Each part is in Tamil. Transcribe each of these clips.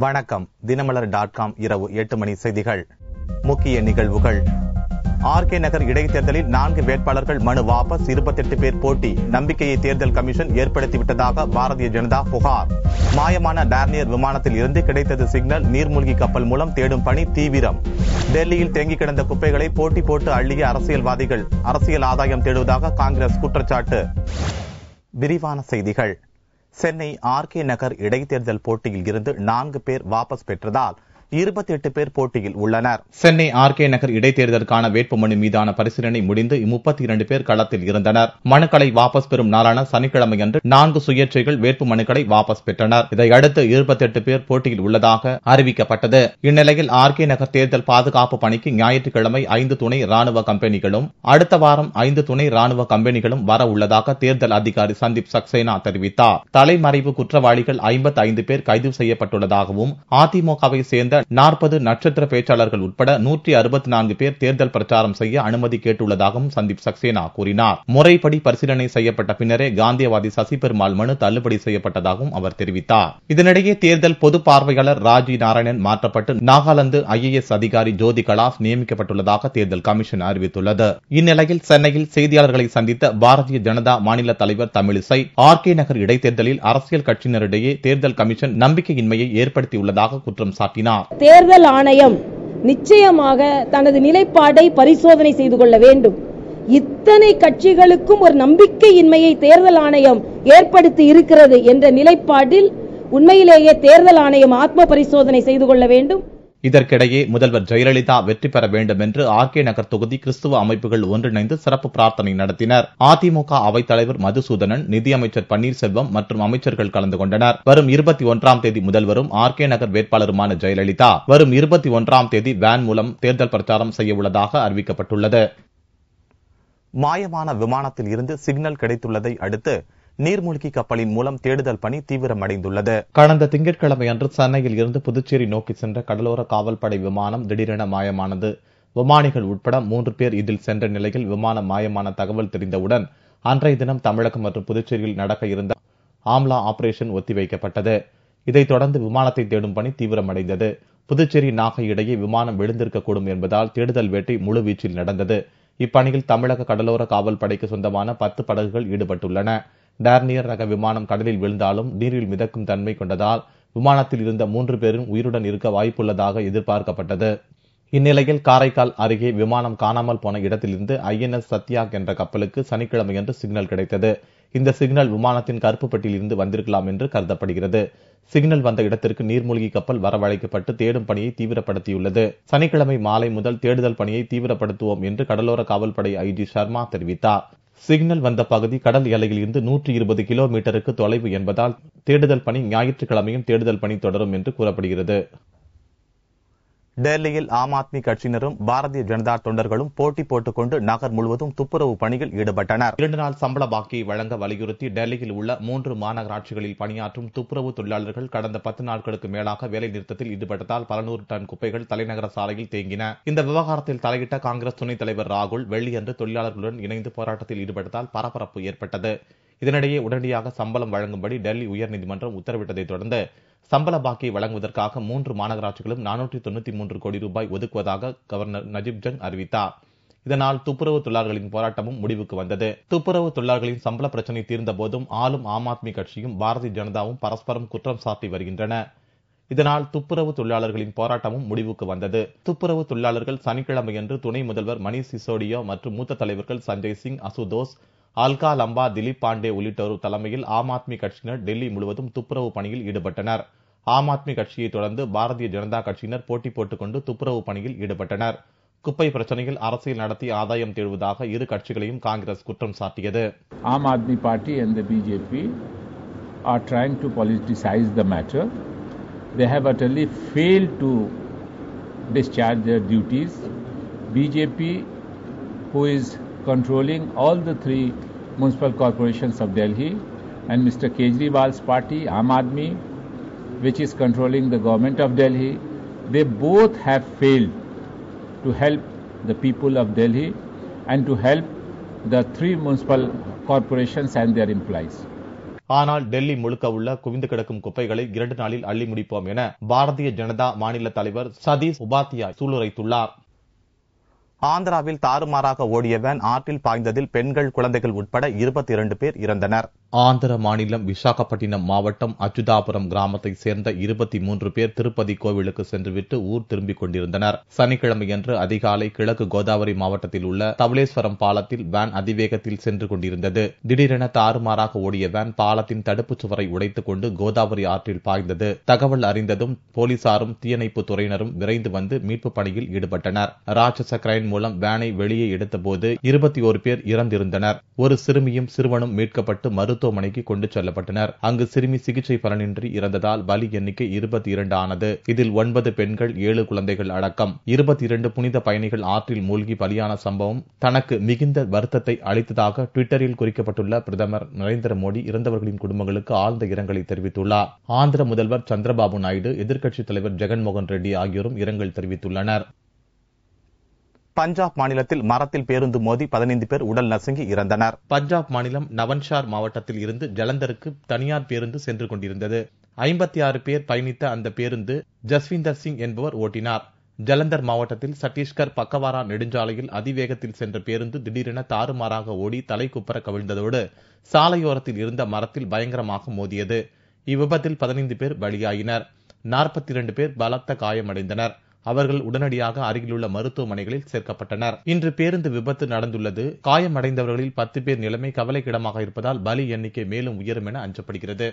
வணக்கம். தினமலர்.com இரவு 8 மணி செய்திகள். முக்கிய நிகழ்வுகள். ஆர்கே நகர் இடைத்தேர்தலில் 4 வேட்பாளர்கள் மனு வாபஸ், 28 பேர் போட்டி. நம்பிக்கையை தேர்தல் கமிஷன் ஏற்படுத்திவிட்டதாக பாரதிய ஜனதா புகார். மாயமான டார்னியர் விமானத்தில் இருந்து கிடைத்தது சிக்னல். நீர்மூழ்கி கப்பல் மூலம் தேடும் பணி தீவிரம். டெல்லியில் தேங்கி கிடந்த குப்பைகளை போட்டி போட்டு அள்ளிய அரசியல்வாதிகள். அரசியல் ஆதாயம் தேடுவதாக காங்கிரஸ் குற்றச்சாட்டு. விரிவான செய்திகள். சென்னை ஆர்கே நகர் இடைத்தேர்தல் போட்டியில் இருந்து 4 பேர் வாபஸ் பெற்றதால் 28 பேர் போட்டியில் உள்ளனர். சென்னை ஆர்கே நகர் இடைத்தேர்தலுக்கான வேட்புமனு மீதான பரிசீலனை முடிந்து 32 பேர் களத்தில் இருந்தனர். மனுக்களை வாபஸ் பெறும் நாளான சனிக்கிழமையன்று 4 சுயேட்சைகள் வேட்புமனுக்களை வாபஸ் பெற்றனர். இதையடுத்து 28 பேர் போட்டியில் உள்ளதாக அறிவிக்கப்பட்டது. இந்நிலையில் ஆர்கே நகர் தேர்தல் பாதுகாப்பு பணிக்கு ஞாயிற்றுக்கிழமை 5 துணை ராணுவ கம்பெனிகளும் அடுத்த வாரம் 5 துணை ராணுவ கம்பெனிகளும் வர உள்ளதாக தேர்தல் அதிகாரி சந்தீப் சக்சேனா தெரிவித்தார். தலைமறைவு குற்றவாளிகள் 55 பேர் கைது செய்யப்பட்டுள்ளதாகவும் அதிமுகவை சேர்ந்த 40 நட்சத்திர பேச்சாளர்கள் உட்பட 164 பேர் தேர்தல் பிரச்சாரம் செய்ய அனுமதி கேட்டுள்ளதாகவும் சந்தீப் சக்சேனா கூறினார். முறைப்படி பரிசீலனை செய்யப்பட்ட பின்னரே காந்தியவாதி சசி பெருமாள் மனு தள்ளுபடி செய்யப்பட்டதாகவும் அவர் தெரிவித்தார். இதனிடையே தேர்தல் பொது பார்வையாளர் ராஜி நாராயணன் மாற்றப்பட்டு நாகாலாந்து IAS அதிகாரி ஜோதி கலாஸ் நியமிக்கப்பட்டுள்ளதாக தேர்தல் கமிஷன் அறிவித்துள்ளது. இந்நிலையில் சென்னையில் செய்தியாளர்களை சந்தித்த பாரதிய ஜனதா மாநில தலைவர் தமிழிசை ஆர்கே நகர் இடைத்தேர்தலில் அரசியல் கட்சியினரிடையே தேர்தல் கமிஷன் நம்பிக்கையின்மையை ஏற்படுத்தியுள்ளதாக குற்றம் சாட்டினார். தேர்தல் ஆணையம் நிச்சயமாக தனது நிலைப்பாட்டை பரிசோதனை செய்து கொள்ள வேண்டும். இத்தனை கட்சிகளுக்கும் ஒரு நம்பிக்கையின்மையை தேர்தல் ஆணையம் ஏற்படுத்தி இருக்கிறது என்ற நிலைப்பாட்டில் உண்மையிலேயே தேர்தல் ஆணையம் ஆத்ம பரிசோதனை செய்து கொள்ள வேண்டும். இதற்கிடையே முதல்வர் ஜெயலலிதா வெற்றி பெற வேண்டும் என்று ஆர்கே நகர் தொகுதி கிறிஸ்துவ அமைப்புகள் ஒன்றிணைந்து சிறப்பு பிரார்த்தனை நடத்தினர். அதிமுக அவைத்தலைவர் மதுசூதனன், நிதியமைச்சர் பன்னீர்செல்வம் மற்றும் அமைச்சர்கள் கலந்து கொண்டனர். வரும் 21ஆம் தேதி முதல்வரும் ஆர்கே நகர் வேட்பாளருமான ஜெயலலிதா வரும் 21ஆம் தேதி வேன் மூலம் தேர்தல் பிரச்சாரம் செய்ய உள்ளதாக அறிவிக்கப்பட்டுள்ளது. மாயமான விமானத்தில் இருந்து சிக்னல் கிடைத்துள்ளதை அடுத்து நீர்மூழ்கி கப்பலின் மூலம் தேடுதல் பணி தீவிரமடைந்துள்ளது. கடந்த திங்கட்கிழமை அன்று சென்னையில் இருந்து புதுச்சேரி நோக்கி சென்ற கடலோர காவல்படை விமானம் திடீரென மாயமானது. விமானிகள் உட்பட 3 பேர் இதில் சென்ற நிலையில் விமானம் மாயமான தகவல் தெரிந்தவுடன் அன்றைய தினம் தமிழகம் மற்றும் புதுச்சேரியில் நடக்க இருந்த ஆம்லா ஆபரேஷன் ஒத்திவைக்கப்பட்டது. இதைத் தொடர்ந்து விமானத்தை தேடும் பணி தீவிரமடைந்தது. புதுச்சேரி நாகை இடையே விமானம் விழுந்திருக்கக்கூடும் என்பதால் தேடுதல் வேட்டை முழுவீச்சில் நடந்தது. இப்பணியில் தமிழக கடலோர காவல் படைக்கு சொந்தமான 10 படகுகள் ஈடுபட்டுள்ளன. டார்னியர் ரக விமானம் கடலில் விழுந்தாலும் நீரில் மிதக்கும் தன்மை கொண்டதால் விமானத்தில் இருந்த 3 பேரும் உயிருடன் இருக்க வாய்ப்புள்ளதாக எதிர்பார்க்கப்பட்டது. இந்நிலையில் காரைக்கால் அருகே விமானம் காணாமல் போன இடத்திலிருந்து INS சத்யாக் என்ற கப்பலுக்கு சனிக்கிழமையன்று சிக்னல் கிடைத்தது. இந்த சிக்னல் விமானத்தின் கருப்பு பெட்டியில் இருந்து வந்திருக்கலாம் என்று கருதப்படுகிறது. சிக்னல் வந்த இடத்திற்கு நீர்மூழ்கி கப்பல் வரவழைக்கப்பட்டு தேடும் பணியை தீவிரப்படுத்தியுள்ளது. சனிக்கிழமை மாலை முதல் தேடுதல் பணியை தீவிரப்படுத்துவோம் என்று கடலோர காவல்படை IG சர்மா தெரிவித்தார். சிக்னல் வந்த பகுதி கடல் எல்லையில் இருந்து 120 கிலோமீட்டருக்கு தொலைவு என்பதால் தேடுதல் பணி ஞாயிற்றுக்கிழமையும் தேடுதல் பணி தொடரும் என்று கூறப்படுகிறது. டெல்லியில் ஆம் ஆத்மி கட்சியினரும் பாரதிய ஜனதா தொண்டர்களும் போட்டி போட்டுக் கொண்டு நகர் முழுவதும் துப்புரவு பணியில் ஈடுபட்டனர். 2 நாள் சம்பள பாக்கியை வழங்க வலியுறுத்தி டெல்லியில் உள்ள 3 மாநகராட்சிகளில் பணியாற்றும் துப்புரவு தொழிலாளர்கள் கடந்த 10 நாட்களுக்கு மேலாக வேலை நிறுத்தத்தில் ஈடுபட்டதால் பல 100 டன் குப்பைகள் தலைநகர சாலையில் தேங்கின. இந்த விவகாரத்தில் தலையிட்ட காங்கிரஸ் துணைத் தலைவர் ராகுல் வெள்ளியன்று தொழிலாளர்களுடன் இணைந்து போராட்டத்தில் ஈடுபட்டதால் பரபரப்பு ஏற்பட்டது. இதனிடையே உடனடியாக சம்பளம் வழங்கும்படி டெல்லி உயர்நீதிமன்றம் உத்தரவிட்டதைத் தொடர்ந்து சம்பள பாக்கியை வழங்குவதற்காக 3 மாநகராட்சிகளும் 493 கோடி ரூபாய் ஒதுக்குவதாக கவர்னர் நஜீப் ஜங் அறிவித்தார். இதனால் துப்புரவு தொழிலாளர்களின் போராட்டமும் முடிவுக்கு வந்தது. துப்புரவு தொழிலாளர்களின் சம்பள பிரச்சினை தீர்ந்த போதும் ஆளும் ஆம் ஆத்மி கட்சியும் பாரதிய ஜனதாவும் பரஸ்பரம் குற்றம் சாட்டி வருகின்றன. இதனால் துப்புரவு தொழிலாளர்களின் போராட்டமும் முடிவுக்கு வந்தது. துப்புரவு தொழிலாளர்கள் சனிக்கிழமையன்று துணை முதல்வர் மணீஷ் சிசோடியா மற்றும் மூத்த தலைவர்கள் சஞ்சய் சிங், அசுதோஸ், அல்கா லம்பா, திலீப் பாண்டே உள்ளிட்டோர் தலைமையில் ஆம் ஆத்மி கட்சியினர் டெல்லி முழுவதும் துப்புரவு பணியில் ஈடுபட்டனர். ஆம் ஆத்மி கட்சியை தொடர்ந்து பாரதிய ஜனதா கட்சியினர் போட்டி போட்டுக் கொண்டு துப்புரவு பணியில் ஈடுபட்டனர். குப்பை பிரச்சனையில் அரசியல் நடத்தி ஆதாயம் தேடுவதாக இரு கட்சிகளையும் காங்கிரஸ் குற்றம் சாட்டியது. Aam Aadmi party and the BJP are trying to politicize the matter. They have utterly failed to discharge their duties. BJP, who is controlling all the 3 municipal corporations of Delhi, and Mr. Kejriwal's party, Aam Aadmi, which is controlling the government of Delhi, they both have failed to help the people of Delhi and to help the 3 municipal corporations and their employees. ஆனால் டெல்லி முழுக்க உள்ள குவிந்து கிடக்கும் குப்பைகளை 2 நாளில் அள்ளி முடிப்போம் என பாரதிய ஜனதா மாநில தலைவர் சதீஷ் உபாத்யாய் சூளுரைத்துள்ளார். ஆந்திராவில் தாறுமாறாக ஓடிய வேன் ஆற்றில் பாய்ந்ததில் பெண்கள், குழந்தைகள் உட்பட 22 பேர் இறந்தனர். ஆந்திர மாநிலம் விசாகப்பட்டினம் மாவட்டம் அச்சுதாபுரம் கிராமத்தை சேர்ந்த 23 பேர் திருப்பதி கோவிலுக்கு சென்றுவிட்டு ஊர் திரும்பிக் கொண்டிருந்தனர். சனிக்கிழமையன்று அதிகாலை கிழக்கு கோதாவரி மாவட்டத்தில் உள்ள தவளேஸ்வரம் பாலத்தில் வேன் அதிவேகத்தில் சென்று கொண்டிருந்தது. திடீரென தாறுமாறாக ஓடிய வேன் பாலத்தின் தடுப்புச் சுவரை உடைத்துக் கொண்டு கோதாவரி ஆற்றில் பாய்ந்தது. தகவல் அறிந்ததும் போலீசாரும் தீயணைப்பு துறையினரும் விரைந்து வந்து மீட்பு பணியில் ஈடுபட்டனர். ராட்சச கிரைன் மூலம் வேனை வெளியே எடுத்தபோது 21 பேர் இறந்திருந்தனர். ஒரு சிறுமியும் சிறுவனும் மீட்கப்பட்டு மருத்துவமனைக்கு கொண்டு செல்லப்பட்டனர். அங்கு சிறுமி சிகிச்சை பலனின்றி இறந்ததால் பலி எண்ணிக்கை 22 ஆனது. இதில் 9 பெண்கள், 7 குழந்தைகள் அடக்கம் 22 புனித பயணிகள் ஆற்றில் மூழ்கி பலியான சம்பவம் தனக்கு மிகுந்த வருத்தத்தை அளித்ததாக ட்விட்டரில் குறிக்கப்பட்டுள்ள பிரதமர் நரேந்திர மோடி இறந்தவர்களின் குடும்பங்களுக்கு ஆழ்ந்த இரங்கலை தெரிவித்துள்ளார். ஆந்திர முதல்வர் சந்திரபாபு நாயுடு, எதிர்க்கட்சித் தலைவர் ஜெகன்மோகன் ரெட்டி ஆகியோரும் இரங்கல் தெரிவித்துள்ளனர். பஞ்சாப் மாநிலத்தில் மரத்தில் பேருந்து மோதி 15 பேர் உடல் நசுங்கி இறந்தனர். பஞ்சாப் மாநிலம் நவன்ஷார் மாவட்டத்தில் இருந்து ஜலந்தருக்கு தனியார் பேருந்து சென்று கொண்டிருந்தது. 56 பேர் பயணித்த அந்த பேருந்து ஜஸ்விந்தர் சிங் என்பவர் ஓட்டினார். ஜலந்தர் மாவட்டத்தில் சத்தீஸ்கர் பக்கவாரா நெடுஞ்சாலையில் அதிவேகத்தில் சென்ற பேருந்து திடீரென தாறுமாறாக ஓடி தலைக்குப்புற கவிழ்ந்ததோடு சாலையோரத்தில் இருந்த மரத்தில் பயங்கரமாக மோதியது. இவ்விபத்தில் 15 பேர் பலியாயினர். 42 பேர் பலத்த காயமடைந்தனர். அவர்கள் உடனடியாக அருகிலுள்ள மருத்துவமனைகளில் சேர்க்கப்பட்டனர். இன்று பேருந்து விபத்து நடந்துள்ளது. காயமடைந்தவர்களில் 10 பேர் நிலைமை கவலைக்கிடமாக இருப்பதால் பலி எண்ணிக்கை மேலும் உயரும் என அஞ்சப்படுகிறது.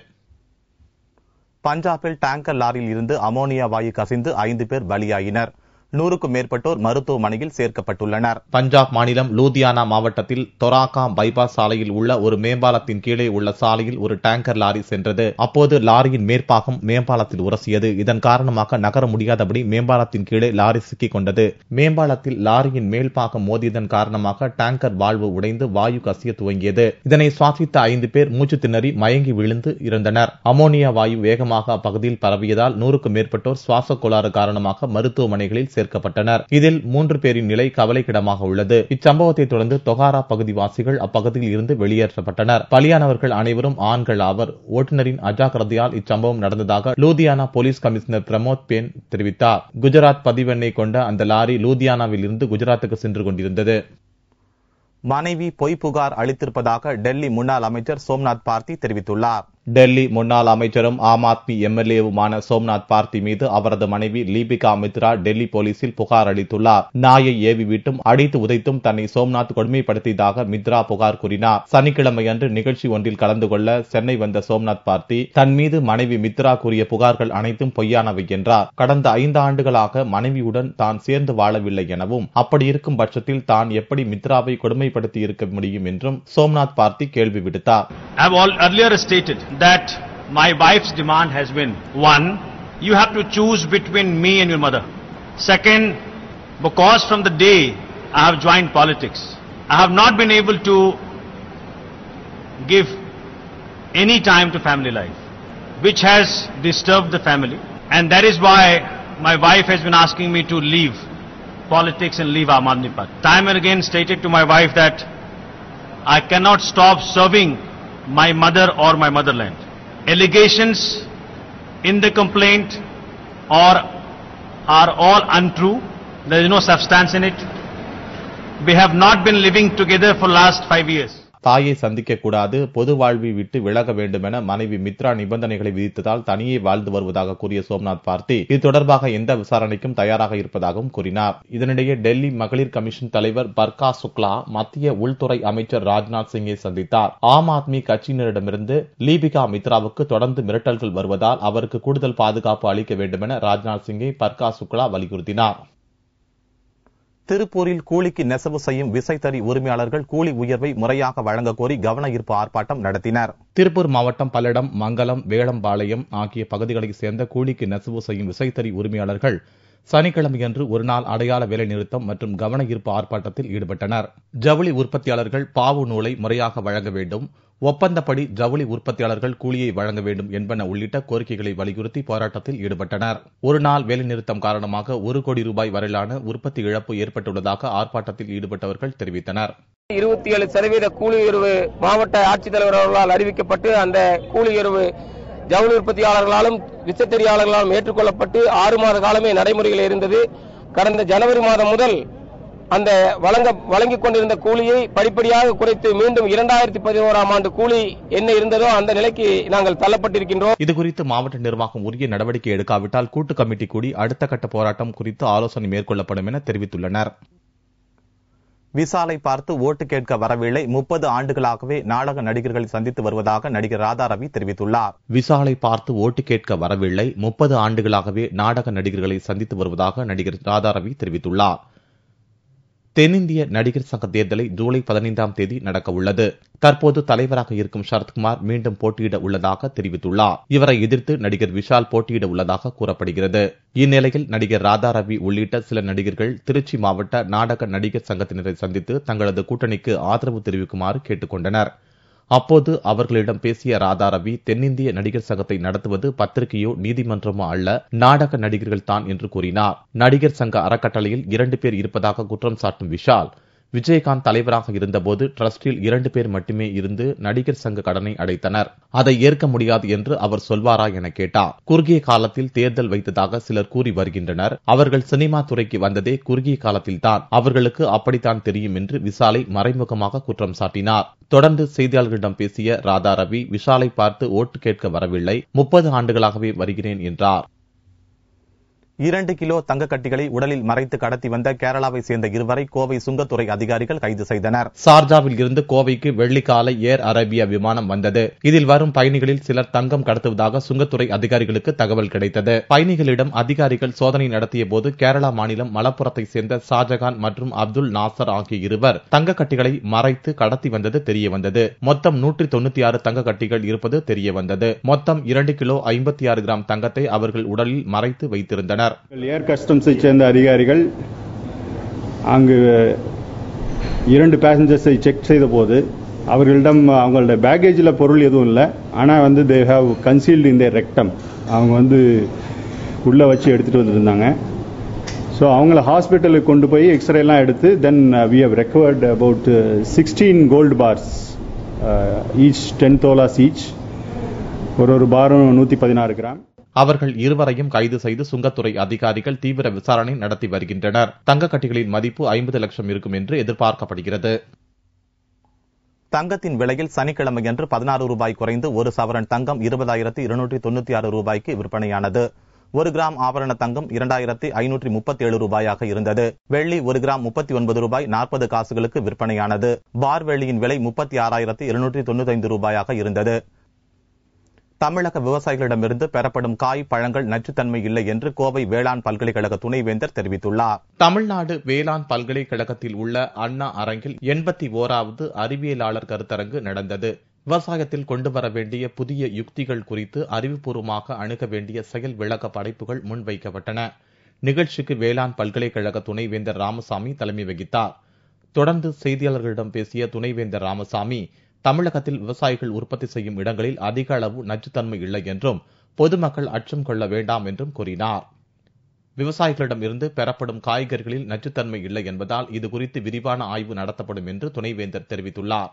பஞ்சாபில் டேங்கர் லாரியில் இருந்து அமோனியா வாயு கசிந்து 5 பேர் பலியாயினர். 100க்கும் மேற்பட்டோர் மருத்துவமனையில் சேர்க்கப்பட்டுள்ளனர். பஞ்சாப் மாநிலம் லூதியானா மாவட்டத்தில் தொராகா பைபாஸ் சாலையில் உள்ள ஒரு மேம்பாலத்தின் கீழே உள்ள சாலையில் ஒரு டேங்கர் லாரி சென்றது. அப்போது லாரியின் மேற்பாகம் மேம்பாலத்தில் உரசியது. இதன் காரணமாக நகர முடியாதபடி மேம்பாலத்தின் கீழே லாரி சிக்கிக் கொண்டது. மேம்பாலத்தில் லாரியின் மேல்பாகம் மோதியதன் காரணமாக டேங்கர் வால்வு உடைந்து வாயு கசிய துவங்கியது. இதனை சுவாசித்த 5 பேர் மூச்சு திணறி மயங்கி விழுந்து இறந்தனர். அமோனியா வாயு வேகமாக அப்பகுதியில் பரவியதால் 100க்கும் மேற்பட்டோர் சுவாச கோளாறு காரணமாக மருத்துவமனைகளில் சேர்க்கப்பட்டனர். இதில் 3 பேரின் நிலை கவலைக்கிடமாக உள்ளது. இச்சம்பவத்தை தொடர்ந்து தொகாரா பகுதிவாசிகள் அப்பகுதியில் இருந்து வெளியேற்றப்பட்டனர். பலியானவர்கள் அனைவரும் ஆண்கள் ஆவர். ஓட்டுநரின் அஜாக்கிரதையால் இச்சம்பவம் நடந்ததாக லூதியானா போலீஸ் கமிஷனர் பிரமோத் பேன் தெரிவித்தார். குஜராத் பதிவெண்ணை கொண்ட அந்த லாரி லூதியானாவில் இருந்து குஜராத்துக்கு சென்று கொண்டிருந்தது. மனைவி பொய் புகார் அளித்திருப்பதாக டெல்லி முன்னாள் அமைச்சர் சோம்நாத் பார்த்தி தெரிவித்துள்ளார். டெல்லி முன்னாள் அமைச்சரும் ஆம் ஆத்மி எம்எல்ஏவுமான சோம்நாத் பார்த்தி மீது அவரது மனைவி லீபிகா மித்ரா டெல்லி போலீசில் புகார் அளித்துள்ளார். நாயை ஏவி விட்டும் அடித்து உதைத்தும் தன்னை சோம்நாத் கொடுமைப்படுத்தியதாக மித்ரா புகார் கூறினார். சனிக்கிழமையன்று நிகழ்ச்சி ஒன்றில் கலந்து கொள்ள சென்னை வந்த சோம்நாத் பார்த்தி தன் மீது மனைவி மித்ரா கூறிய புகார்கள் அனைத்தும் பொய்யானவை என்றார். கடந்த 5 ஆண்டுகளாக மனைவியுடன் தான் சேர்ந்து வாழவில்லை எனவும் அப்படி இருக்கும் பட்சத்தில் தான் எப்படி மித்ராவை கொடுமைப்படுத்தி இருக்க முடியும் என்றும் சோம்நாத் பார்த்தி கேள்வி விடுத்தார். That my wife's demand has been, 1, you have to choose between me and your mother. Second, because from the day I have joined politics, I have not been able to give any time to family life, which has disturbed the family, and that is why my wife has been asking me to leave politics and leave Aam Aadmi Party. Time and again stated to my wife that I cannot stop serving my mother or my motherland. Allegations in the complaint are all untrue. There is no substance in it. We have not been living together for last 5 years. தாயை சந்திக்க கூடாது, பொது வாழ்வை விட்டு விலக வேண்டும் என மனைவி மித்ரா நிபந்தனைகளை விதித்ததால் தனியே வாழ்ந்து வருவதாக கூறிய சோம்நாத் பார்த்தி இது தொடர்பாக எந்த விசாரணைக்கும் தயாராக இருப்பதாகவும் கூறினார். இதனிடையே டெல்லி மகளிர் கமிஷன் தலைவர் பர்கா சுக்லா மத்திய உள்துறை அமைச்சர் ராஜ்நாத் சிங்கை சந்தித்தார். ஆம் ஆத்மி கட்சியினரிடமிருந்து லீபிகா மித்ராவுக்கு தொடர்ந்து மிரட்டல்கள் வருவதால் அவருக்கு கூடுதல் பாதுகாப்பு அளிக்க வேண்டும் என ராஜ்நாத் சிங்கை பர்கா சுக்லா வலியுறுத்தினார். திருப்பூரில் கூலிக்கு நெசவு செய்யும் விசைத்தறி உரிமையாளர்கள் கூலி உயர்வை முறையாக வழங்க கோரி கவன ஈர்ப்பு ஆர்ப்பாட்டம் நடத்தினர். திருப்பூர் மாவட்டம் பல்லடம், மங்கலம், வேளம்பாளையம் ஆகிய பகுதிகளைச் சேர்ந்த கூலிக்கு நெசவு செய்யும் விசைத்தறி உரிமையாளர்கள் சனிக்கிழமையன்று ஒருநாள் அடையாள வேலை நிறுத்தம் மற்றும் கவன ஈர்ப்பு ஆர்ப்பாட்டத்தில் ஈடுபட்டனர். ஜவுளி உற்பத்தியாளர்கள் பாவு நூலை முறையாக வழங்க வேண்டும், ஒப்பந்தப்படி ஜவுளி உற்பத்தியாளர்கள் கூலியை வழங்க வேண்டும் என்பன உள்ளிட்ட கோரிக்கைகளை வலியுறுத்தி போராட்டத்தில் ஈடுபட்டனர். ஒரு நாள் வேலைநிறுத்தம் காரணமாக 1 கோடி ரூபாய் வரையிலான உற்பத்தி இழப்பு ஏற்பட்டுள்ளதாக ஆர்ப்பாட்டத்தில் ஈடுபட்டவர்கள் தெரிவித்தனர். 27% கூலி உயர்வு மாவட்ட ஆட்சித்தலைவர் அவர்களால் அறிவிக்கப்பட்டு அந்த கூலி உயர்வு ஜவுளி உற்பத்தியாளர்களாலும் விசைத்தறியாளர்களாலும் ஏற்றுக்கொள்ளப்பட்டு 6 மாத காலமே நடைமுறையில் இருந்தது. கடந்த ஜனவரி மாதம் முதல் அந்த வழங்கிக் கொண்டிருந்த கூலியை படிப்படியாக குறைத்து மீண்டும் 2011ஆம் ஆண்டு கூலி என்ன இருந்ததோ அந்த நிலைக்கு நாங்கள் தள்ளப்பட்டிருக்கின்றோம். இதுகுறித்து மாவட்ட நிர்வாகம் உரிய நடவடிக்கை எடுக்காவிட்டால் கூட்டு கமிட்டி கூடி அடுத்த கட்ட போராட்டம் குறித்து ஆலோசனை மேற்கொள்ளப்படும் என தெரிவித்துள்ளனர். விசாலை பார்த்து ஓட்டு கேட்க வரவில்லை, 30 ஆண்டுகளாகவே நாடக நடிகர்களை சந்தித்து வருவதாக நடிகர் ராதா ரவி தெரிவித்துள்ளார். விசாலை பார்த்து ஓட்டு கேட்க வரவில்லை, 30 ஆண்டுகளாகவே நாடக நடிகர்களை சந்தித்து வருவதாக நடிகர் ராதா ரவி தெரிவித்துள்ளார். தென்னிந்திய நடிகர் சங்க தேர்தலை ஜூலை 15ஆம் தேதி நடக்க உள்ளது. தற்போது தலைவராக இருக்கும் சரத்குமார் மீண்டும் போட்டியிட உள்ளதாக தெரிவித்துள்ளார். இவரை எதிர்த்து நடிகர் விஷால் போட்டியிட உள்ளதாக கூறப்படுகிறது. இந்நிலையில் நடிகர் ராதா ரவி உள்ளிட்ட சில நடிகர்கள் திருச்சி மாவட்ட நாடக நடிகர் சங்கத்தினரை சந்தித்து தங்களது கூட்டணிக்கு ஆதரவு தெரிவிக்குமாறு கேட்டுக் கொண்டனர். அப்போது அவர்களிடம் பேசிய ராதா ரவி, தென்னிந்திய நடிகர் சங்கத்தை நடத்துவது பத்திரிகையோ நீதிமன்றமோ அல்ல, நாடக நடிகர்கள் தான் என்று கூறினார். நடிகர் சங்க அறக்கட்டளையில் 2 பேர் இருப்பதாக குற்றம் சாட்டும் விஷால், விஜயகாந்த் தலைவராக இருந்தபோது டிரஸ்டில் 2 பேர் மட்டுமே இருந்து நடிகர் சங்க கடனை அடைத்தனர். அதை ஏற்க முடியாது என்று அவர் சொல்வாரா என கேட்டார். குறுகிய காலத்தில் தேர்தல் வைத்ததாக சிலர் கூறி வருகின்றனர். அவர்கள் சினிமா துறைக்கு வந்ததே குறுகிய காலத்தில்தான். அவர்களுக்கு அப்படித்தான் தெரியும் என்று விஷாலை மறைமுகமாக குற்றம் சாட்டினார். தொடர்ந்து செய்தியாளர்களிடம் பேசிய ராதா ரவி, விஷாலை பார்த்து ஓட்டு கேட்க வரவில்லை, 30 ஆண்டுகளாகவே வருகிறேன் என்றார். 2 கிலோ தங்கக்கட்டிகளை உடலில் மறைத்து கடத்தி வந்த கேரளாவை சேர்ந்த இருவரை கோவை சுங்கத்துறை அதிகாரிகள் கைது செய்தனர். சார்ஜாவில் இருந்து கோவைக்கு வெள்ளிக்காலை ஏர் அரேபியா விமானம் வந்தது. இதில் வரும் பயணிகளில் சிலர் தங்கம் கடத்துவதாக சுங்கத்துறை அதிகாரிகளுக்கு தகவல் கிடைத்தது. பயணிகளிடம் அதிகாரிகள் சோதனை நடத்திய போது கேரளா மாநிலம் மலப்புரத்தை சேர்ந்த ஷாஜகான் மற்றும் அப்துல் நாசர் ஆகிய இருவர் தங்கக்கட்டிகளை மறைத்து கடத்தி வந்தது தெரியவந்தது. மொத்தம் 196 தங்கக்கட்டிகள் இருப்பது தெரியவந்தது. மொத்தம் 2 கிலோ 56 கிராம் தங்கத்தை அவர்கள் உடலில் மறைத்து வைத்திருந்தனர். ஏர் கஸ்டம்ஸை சேர்ந்த அதிகாரிகள் அங்கு 2 பேசஞ்சர்ஸை செக் செய்த போது அவர்களிடம் அவங்களோட பேக்கேஜில் பொருள் எதுவும் இல்லை, ஆனால் they have concealed in their rectum. அவங்க உள்ளே வச்சு எடுத்துகிட்டு வந்துருந்தாங்க. ஸோ அவங்கள ஹாஸ்பிட்டலுக்கு கொண்டு போய் எக்ஸ்ரேலாம் எடுத்து then we have recovered about 16 gold bars, each 10 tolas each. ஒரு பாரம் 116 கிராம். அவர்கள் இருவரையும் கைது செய்து சுங்கத்துறை அதிகாரிகள் தீவிர விசாரணை நடத்தி வருகின்றனர். தங்கக்கட்டிகளின் மதிப்பு 50 லட்சம் இருக்கும் என்று எதிர்பார்க்கப்படுகிறது. தங்கத்தின் விலையில் சனிக்கிழமையன்று 16 ரூபாய் குறைந்து 1 சவரன் தங்கம் 20,296 ரூபாய்க்கு விற்பனையானது. 1 கிராம் ஆபரண தங்கம் 2,537 ரூபாயாக இருந்தது. வெள்ளி 1 கிராம் 39 ரூபாய் 40 காசுகளுக்கு விற்பனையானது. பார் வெள்ளியின் விலை 36,295 ரூபாயாக இருந்தது. தமிழக விவசாயிகளிடமிருந்து பெறப்படும் காய் பழங்கள் நச்சுத்தன்மை இல்லை என்று கோவை வேளாண் பல்கலைக்கழக துணைவேந்தர் தெரிவித்துள்ளார். தமிழ்நாடு வேளாண் பல்கலைக்கழகத்தில் உள்ள அண்ணா அரங்கில் 81வது அறிவியலாளர் கருத்தரங்கு நடந்தது. விவசாயத்தில் கொண்டு வர வேண்டிய புதிய யுக்திகள் குறித்து அறிவுபூர்வமாக அணுக வேண்டிய செயல் விளக்க படைப்புகள் முன்வைக்கப்பட்டன. நிகழ்ச்சிக்கு வேளாண் பல்கலைக்கழக துணைவேந்தர் ராமசாமி தலைமை வகித்தார். தொடர்ந்து செய்தியாளர்களிடம் பேசிய துணைவேந்தர் ராமசாமி, தமிழகத்தில் விவசாயிகள் உற்பத்தி செய்யும் இடங்களில் அதிக அளவு நச்சுத்தன்மை இல்லை என்றும் பொதுமக்கள் அச்சம் கொள்ள வேண்டாம் என்றும் கூறினார். விவசாயிகளிடம் இருந்து பெறப்படும் காய்கறிகளில் நச்சுத்தன்மை இல்லை என்பதால் இதுகுறித்து விரிவான ஆய்வு நடத்தப்படும் என்று துணைவேந்தர் தெரிவித்துள்ளார்.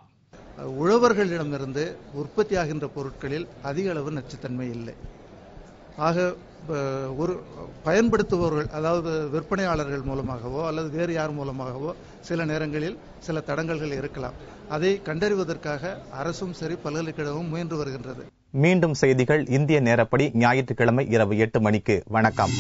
உழவர்களிடமிருந்து உற்பத்தியாகின்ற பொருட்களில் அதிக அளவு நச்சுத்தன்மை இல்லை. ஆக ஒரு பயன்படுத்துபவர்கள், அதாவது விற்பனையாளர்கள் மூலமாகவோ அல்லது வேறு யார் மூலமாகவோ சில நேரங்களில் சில தடங்கல்கள் இருக்கலாம். அதை கண்டறிவதற்காக அரசும் சரி பல்கலைக்கழகமும் முயன்று வருகின்றது. மீண்டும் செய்திகள் இந்திய நேரப்படி ஞாயிற்றுக்கிழமை இரவு 8 மணிக்கு. வணக்கம்.